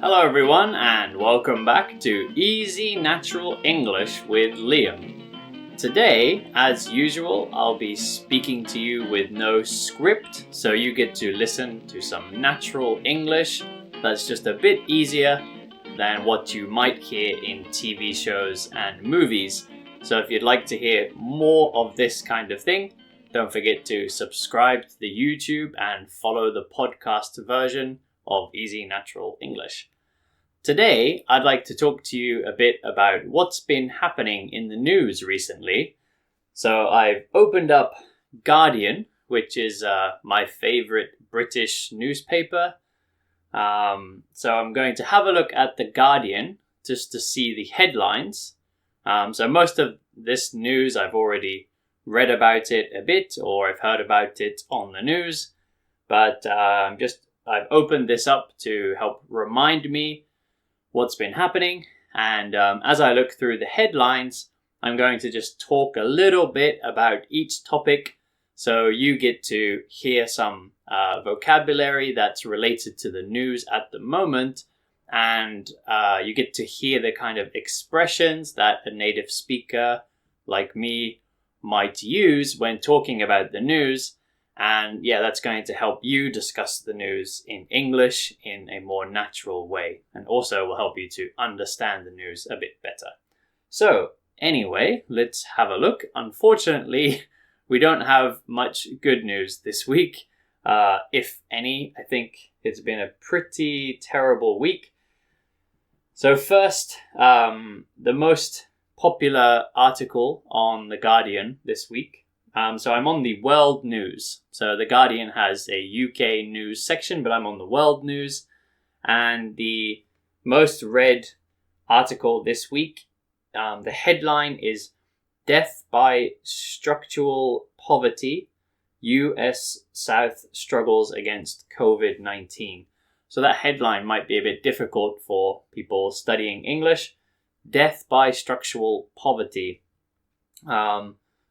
Hello everyone and welcome back to Easy Natural English with Liam. Today, as usual, I'll be speaking to you with no script, so you get to listen to some natural English that's just a bit easier than what you might hear in TV shows and movies. So if you'd like to hear more of this kind of thing, don't forget to subscribe to the YouTube and follow the podcast version of Easy Natural English. Today, I'd like to talk to you a bit about what's been happening in the news recently. So I've opened up Guardian, which is my favorite British newspaper. So I'm going to have a look at the Guardian just to see the headlines. So most of this news I've already read about it a bit, or I've heard about it on the news. But I've opened this up to help remind me what's been happening, and as I look through the headlines, I'm going to just talk a little bit about each topic so you get to hear some vocabulary that's related to the news at the moment, and you get to hear the kind of expressions that a native speaker like me might use when talking about the news. And yeah, that's going to help you discuss the news in English in a more natural way, and also will help you to understand the news a bit better. So anyway, let's have a look. Unfortunately, we don't have much good news this week. If any, I think it's been a pretty terrible week. So first, the most popular article on The Guardian this week. So I'm on the World News. So The Guardian has a UK news section, but I'm on the World News. And the most read article this week, the headline is Death by Structural Poverty, US South Struggles Against COVID-19. So that headline might be a bit difficult for people studying English. Death by Structural Poverty.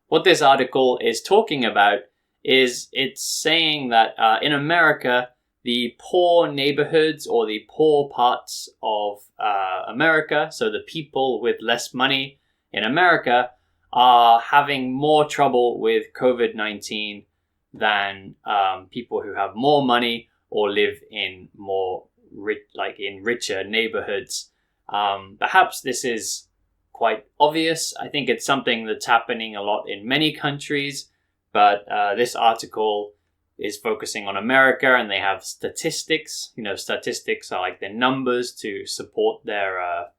What this article is talking about is it's saying that in America, the poor neighborhoods or the poor parts of America, so the people with less money in America, are having more trouble with COVID-19 than people who have more money or live in more richer neighborhoods. Perhaps this is quite obvious. I think it's something that's happening a lot in many countries, but this article is focusing on America, and they have statistics. Statistics are like the numbers to support their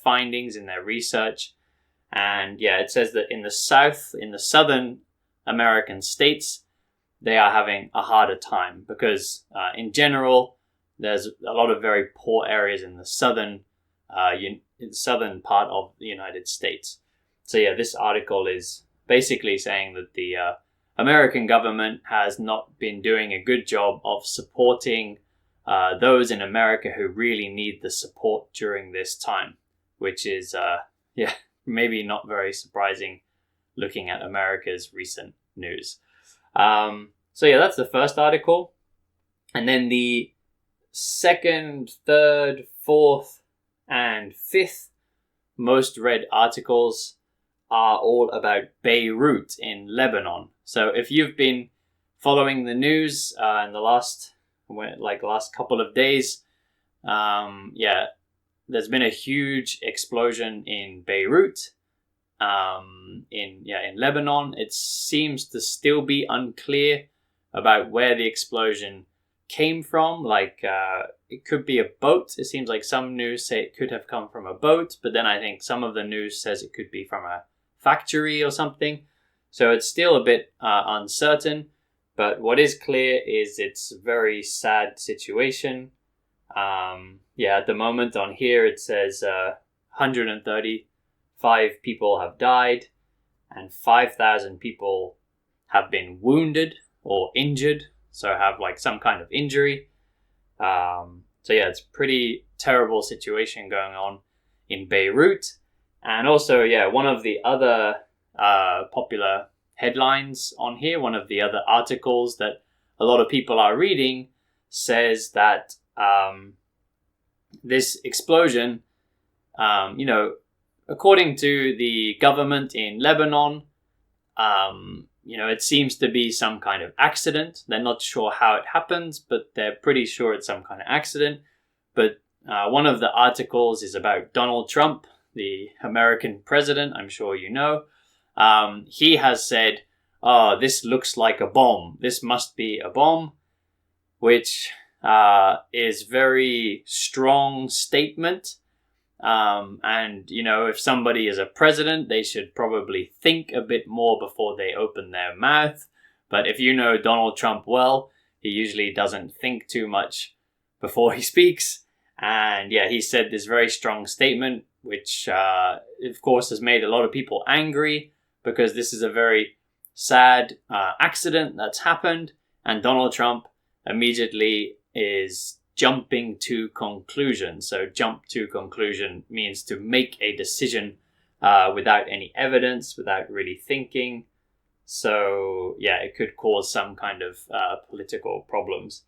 findings in their research. And yeah, it says that in the southern American states, they are having a harder time because in general, there's a lot of very poor areas in the southern part of the United States. So yeah, this article is basically saying that the American government has not been doing a good job of supporting those in America who really need the support during this time, which is maybe not very surprising looking at America's recent news. So yeah, that's the first article. And then the second, third, fourth, and fifth most read articles are all about Beirut in Lebanon. So if you've been following the news in the last couple of days, there's been a huge explosion in Beirut, in Lebanon. It seems to still be unclear about where the explosion came from. It could be a boat. It seems like some news say it could have come from a boat, but then I think some of the news says it could be from a factory or something. So it's still a bit uncertain, but what is clear is it's a very sad situation. At the moment on here it says 135 people have died and 5,000 people have been wounded or injured, so have some kind of injury. It's a pretty terrible situation going on in Beirut. And also, one of the other popular headlines on here, one of the other articles that a lot of people are reading says that this explosion, according to the government in Lebanon, it seems to be some kind of accident. They're not sure how it happens, but they're pretty sure it's some kind of accident. But one of the articles is about Donald Trump, the American president, I'm sure you know. He has said, "Oh, this looks like a bomb. This must be a bomb," which is very strong statement. And, if somebody is a president, they should probably think a bit more before they open their mouth. But if you know Donald Trump well, he usually doesn't think too much before he speaks. And yeah, he said this very strong statement, which, of course, has made a lot of people angry because this is a very sad accident that's happened. And Donald Trump immediately is jumping to conclusion. So jump to conclusion means to make a decision without any evidence, without really thinking. So yeah, it could cause some kind of political problems.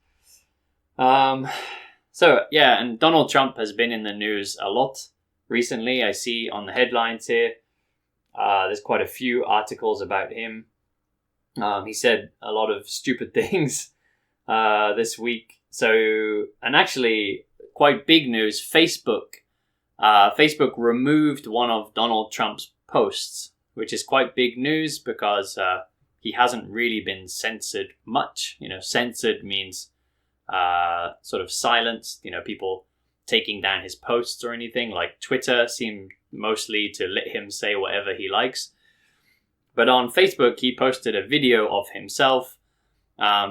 So yeah, and Donald Trump has been in the news a lot recently. I see on the headlines here, there's quite a few articles about him. He said a lot of stupid things this week. So, and actually, quite big news, Facebook removed one of Donald Trump's posts, which is quite big news because he hasn't really been censored much. Censored means sort of silenced, people taking down his posts or anything. Like Twitter seemed mostly to let him say whatever he likes. But on Facebook, he posted a video of himself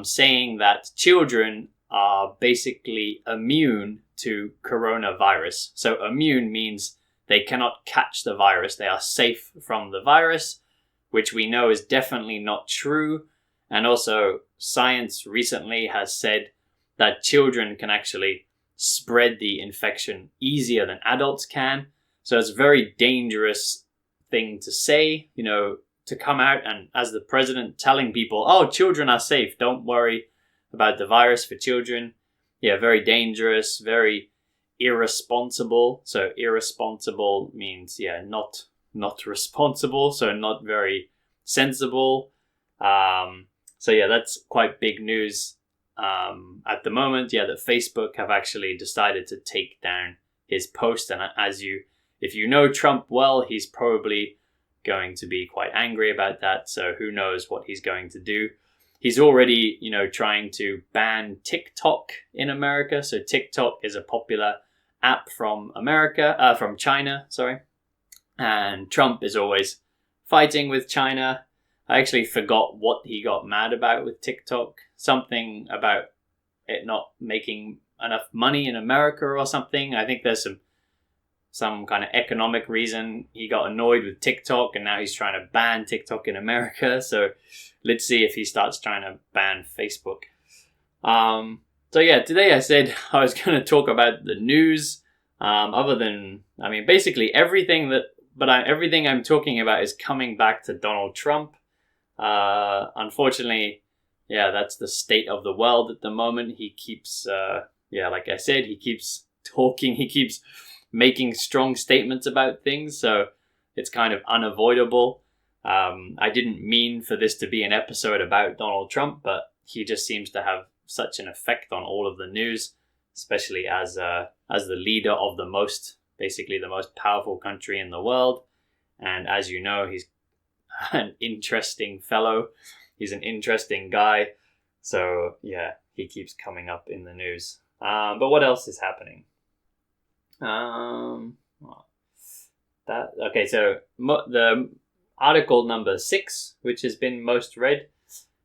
saying that children are basically immune to coronavirus. So immune means they cannot catch the virus. They are safe from the virus, which we know is definitely not true. And also science recently has said that children can actually spread the infection easier than adults can. So it's a very dangerous thing to say, to come out and as the president telling people, oh, children are safe, don't worry about the virus for children. Yeah, very dangerous, very irresponsible. So irresponsible means, not responsible. So not very sensible. So yeah, that's quite big news at the moment. Yeah, that Facebook have actually decided to take down his post. And if you know Trump well, he's probably going to be quite angry about that. So who knows what he's going to do. He's already, trying to ban TikTok in America. So TikTok is a popular app from China, sorry. And Trump is always fighting with China. I actually forgot what he got mad about with TikTok. Something about it not making enough money in America or something. I think there's some kind of economic reason he got annoyed with TikTok and now he's trying to ban TikTok in America. So let's see if he starts trying to ban Facebook. So yeah, today I said I was going to talk about the news. Basically everything everything I'm talking about is coming back to Donald Trump. Unfortunately, yeah, that's the state of the world at the moment. He keeps, like I said, he keeps talking, he keeps making strong statements about things, so it's kind of unavoidable. I didn't mean for this to be an episode about Donald Trump, but he just seems to have such an effect on all of the news, especially as the leader of the most powerful country in the world. And as you know, he's an interesting fellow. He's an interesting guy. So yeah, he keeps coming up in the news. But what else is happening? So the article number 6, which has been most read,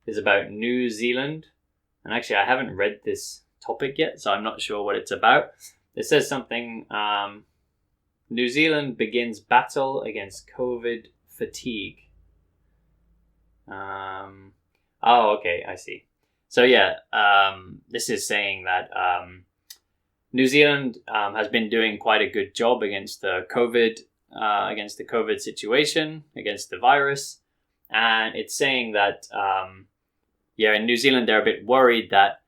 is about New Zealand. And actually, I haven't read this topic yet, so I'm not sure what it's about. It says something, New Zealand begins battle against COVID fatigue. Okay, I see. So yeah, this is saying that New Zealand has been doing quite a good job against the COVID situation, against the virus, and it's saying that in New Zealand they're a bit worried that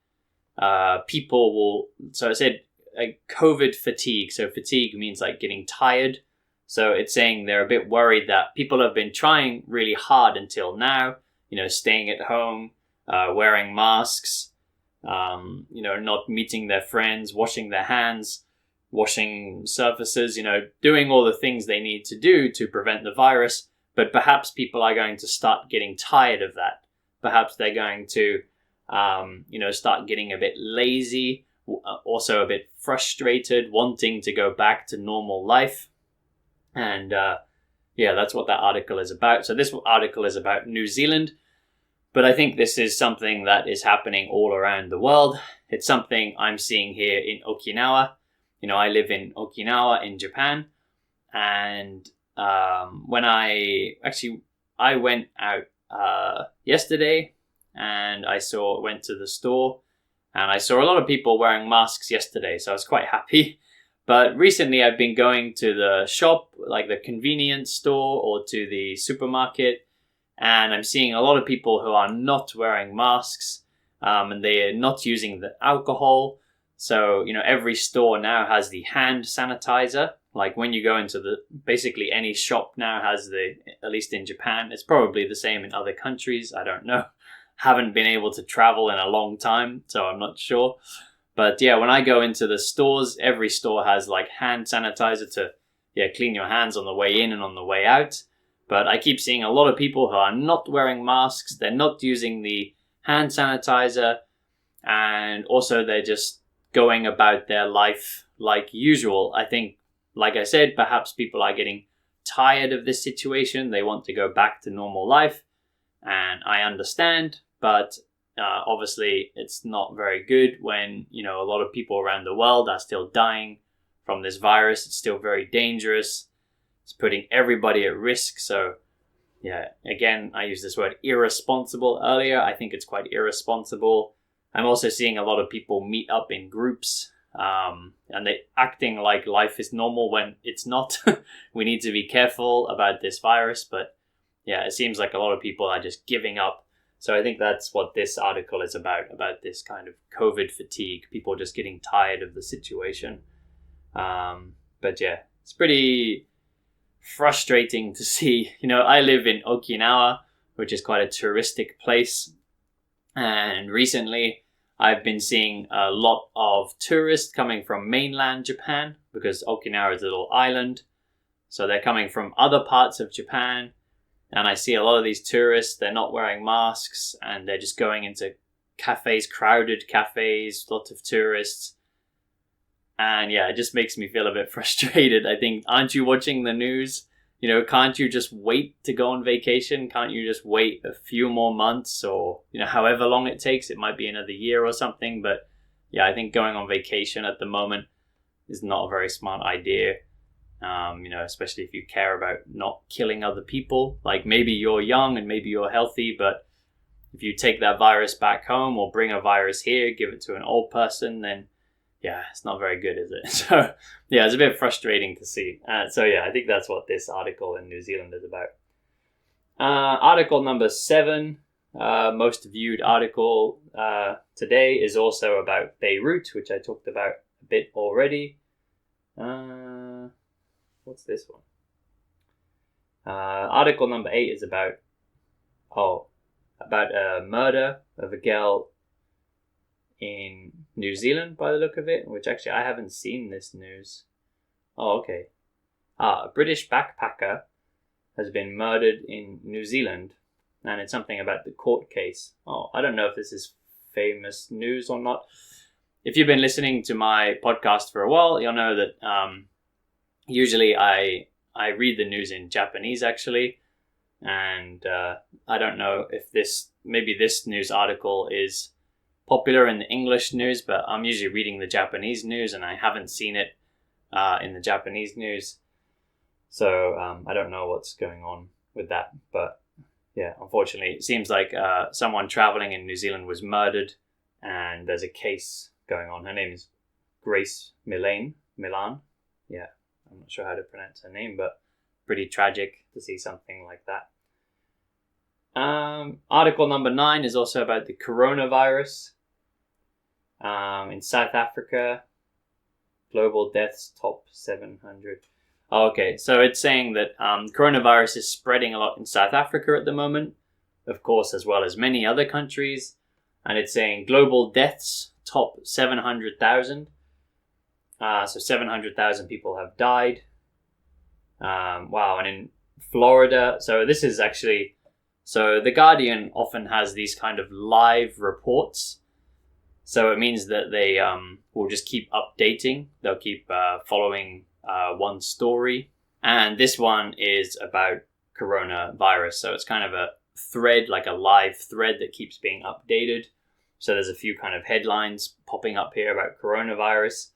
people will. So it said like COVID fatigue. So fatigue means like getting tired. So it's saying they're a bit worried that people have been trying really hard until now, staying at home, wearing masks, not meeting their friends, washing their hands, washing surfaces, doing all the things they need to do to prevent the virus. But perhaps people are going to start getting tired of that. Perhaps they're going to, start getting a bit lazy, also a bit frustrated, wanting to go back to normal life. And that's what that article is about. So this article is about New Zealand, but I think this is something that is happening all around the world. It's something I'm seeing here in Okinawa. I live in Okinawa in Japan, and when I went out yesterday, and I went to the store, and I saw a lot of people wearing masks yesterday, so I was quite happy. But recently I've been going to the shop, like the convenience store or to the supermarket, and I'm seeing a lot of people who are not wearing masks, and they are not using the alcohol. So, every store now has the hand sanitizer. Like when you go into basically any shop now has at least in Japan, it's probably the same in other countries. I don't know. Haven't been able to travel in a long time, so I'm not sure. But yeah, when I go into the stores, every store has like hand sanitizer to clean your hands on the way in and on the way out. But I keep seeing a lot of people who are not wearing masks. They're not using the hand sanitizer. And also they're just going about their life like usual. I think, like I said, perhaps people are getting tired of this situation. They want to go back to normal life. And I understand, but obviously it's not very good when, a lot of people around the world are still dying from this virus. It's still very dangerous. It's putting everybody at risk. So again, I used this word irresponsible earlier. I think it's quite irresponsible. I'm also seeing a lot of people meet up in groups, and they're acting like life is normal when it's not. We need to be careful about this virus, but it seems like a lot of people are just giving up. So I think that's what this article is about this kind of COVID fatigue, people just getting tired of the situation. But it's pretty frustrating to see. I live in Okinawa, which is quite a touristic place. And recently I've been seeing a lot of tourists coming from mainland Japan because Okinawa is a little island. So they're coming from other parts of Japan. And I see a lot of these tourists, they're not wearing masks and they're just going into cafes, crowded cafes, lots of tourists. And it just makes me feel a bit frustrated. I think, aren't you watching the news? Can't you just wait to go on vacation? Can't you just wait a few more months or, however long it takes? It might be another year or something. But I think going on vacation at the moment is not a very smart idea. Especially if you care about not killing other people. Like maybe you're young and maybe you're healthy, but if you take that virus back home or bring a virus here, give it to an old person, then it's not very good, is it? So it's a bit frustrating to see. I think that's what this article in New Zealand is about. Article number 7, most viewed article today, is also about Beirut, which I talked about a bit already. What's this one? Article number 8 is about a murder of a girl in New Zealand by the look of it, which actually I haven't seen this news. Oh, okay. A British backpacker has been murdered in New Zealand, and it's something about the court case. Oh, I don't know if this is famous news or not. If you've been listening to my podcast for a while, you'll know that usually I read the news in Japanese actually, and I don't know if maybe this news article is popular in the English news, but I'm usually reading the Japanese news and I haven't seen it in the Japanese news. So I don't know what's going on with that, but unfortunately it seems like someone traveling in New Zealand was murdered and there's a case going on. Her name is Grace Milan. I'm not sure how to pronounce her name, but pretty tragic to see something like that. Article number 9 is also about the coronavirus in South Africa. Global deaths top 700. Okay, so it's saying that coronavirus is spreading a lot in South Africa at the moment, of course, as well as many other countries. And it's saying global deaths top 700,000. So 700,000 people have died. Wow, and in Florida, so this is actually, so The Guardian often has these kind of live reports. So it means that they will just keep updating. They'll keep following one story. And this one is about coronavirus. So it's kind of a thread, like a live thread that keeps being updated. So there's a few kind of headlines popping up here about coronavirus.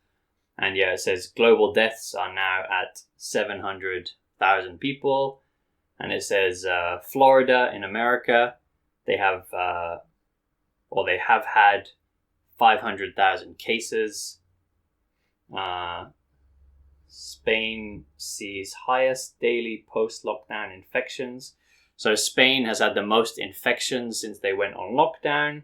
And yeah, it says global deaths are now at 700,000 people. And it says Florida in America, they have had 500,000 cases. Spain sees highest daily post-lockdown infections. So Spain has had the most infections since they went on lockdown.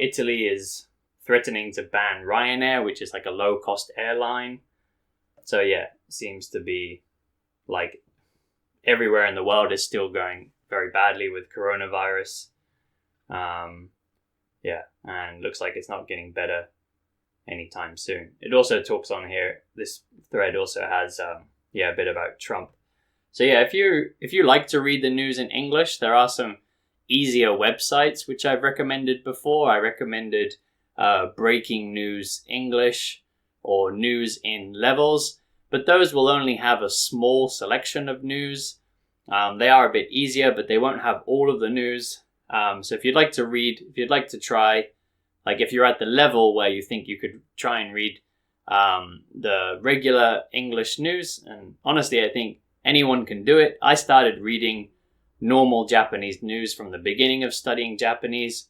Italy is threatening to ban Ryanair, which is like a low-cost airline. So yeah, seems to be like everywhere in the world is still going very badly with coronavirus. And looks like it's not getting better anytime soon. It also talks on here, this thread also has a bit about Trump. So yeah, if you like to read the news in English, there are some easier websites which I've recommended before. I recommended Breaking News English or News in Levels, but those will only have a small selection of news. They are a bit easier, but they won't have all of the news. So if you'd like to try, like if you're at the level where you think you could try and read the regular English news, and honestly, I think anyone can do it. I started reading normal Japanese news from the beginning of studying Japanese.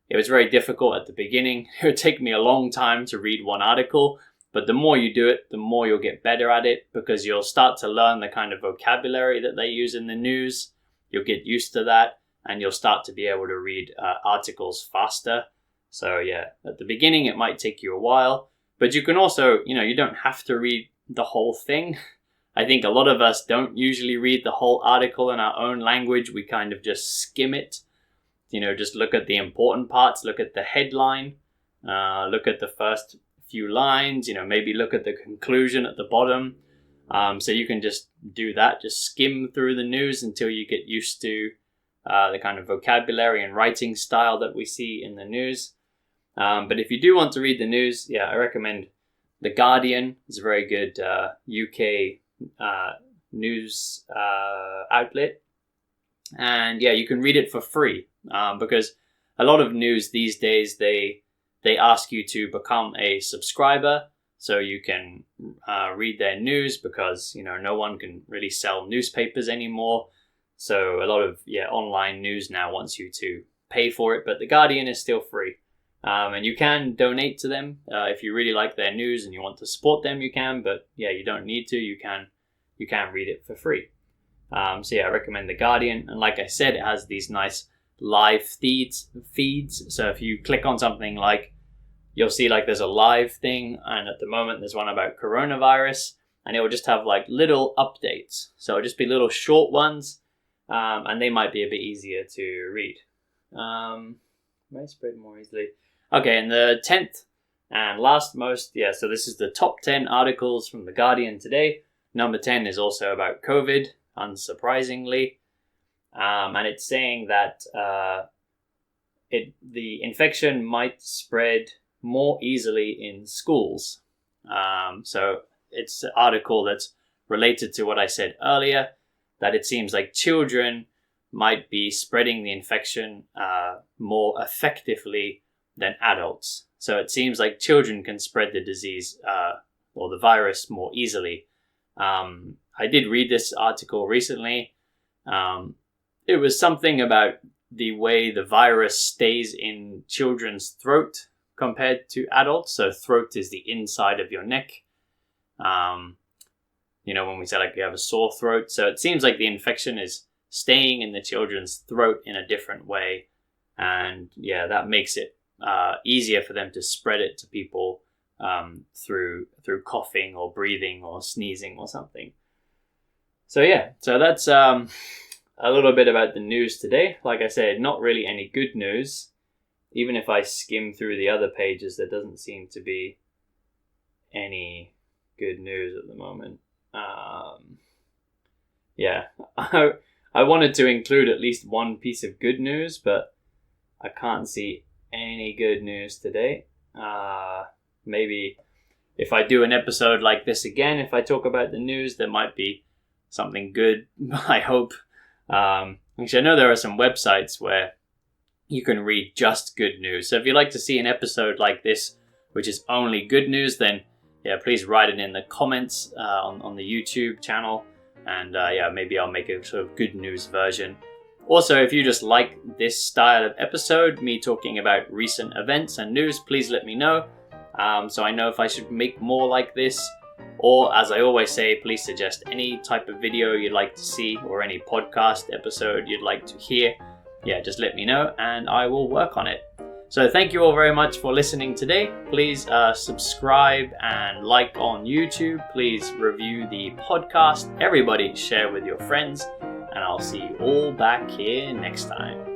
It was very difficult at the beginning. It would take me a long time to read one article, but the more you do it, the more you'll get better at it, because you'll start to learn the kind of vocabulary that they use in the news. You'll get used to that, and you'll start to be able to read articles faster. So yeah, at the beginning it might take you a while, but you can also, you don't have to read the whole thing. I think a lot of us don't usually read the whole article in our own language. We kind of just skim it. Just look at the important parts, look at the headline, look at the first few lines, maybe look at the conclusion at the bottom. So you can just do that, just skim through the news until you get used to the kind of vocabulary and writing style that we see in the news. But if you do want to read the news, I recommend The Guardian. It's a very good UK news outlet. And you can read it for free, because a lot of news these days, they ask you to become a subscriber so you can read their news, because no one can really sell newspapers anymore. So a lot of online news now wants you to pay for it, but The Guardian is still free. And you can donate to them if you really like their news and you want to support them. You can, but you don't need to. You can read it for free. I recommend The Guardian, and like I said, it has these nice live feeds. So if you click on something, like you'll see like there's a live thing, and at the moment there's one about coronavirus, and it will just have like little updates. So it'll just be little short ones, and they might be a bit easier to read. Might spread more easily. Okay, and the 10th and last most, so this is the top 10 articles from The Guardian today. Number 10 is also about COVID, unsurprisingly. And it's saying that the infection might spread more easily in schools. So it's an article that's related to what I said earlier, that it seems like children might be spreading the infection more effectively than adults. So it seems like children can spread the disease or the virus more easily. I did read this article recently. It was something about the way the virus stays in children's throat compared to adults. So throat is the inside of your neck. When we say like you have a sore throat. So it seems like the infection is staying in the children's throat in a different way. And that makes it easier for them to spread it to people through coughing or breathing or sneezing or something. So yeah, so that's a little bit about the news today. Like I said, not really any good news. Even if I skim through the other pages, there doesn't seem to be any good news at the moment. Yeah, I wanted to include at least one piece of good news, but I can't see any good news today. Maybe if I do an episode like this again, if I talk about the news, there might be something good, I hope. Actually, I know there are some websites where you can read just good news. So if you'd like to see an episode like this, which is only good news, then yeah, please write it in the comments on the YouTube channel. And yeah, maybe I'll make a sort of good news version. Also, if you just like this style of episode, me talking about recent events and news, please let me know. So I know if I should make more like this. Or, as I always say, please suggest any type of video you'd like to see or any podcast episode you'd like to hear. Yeah, just let me know and I will work on it. So thank you all very much for listening today. Please subscribe and like on YouTube. Please review the podcast. Everybody share with your friends. And I'll see you all back here next time.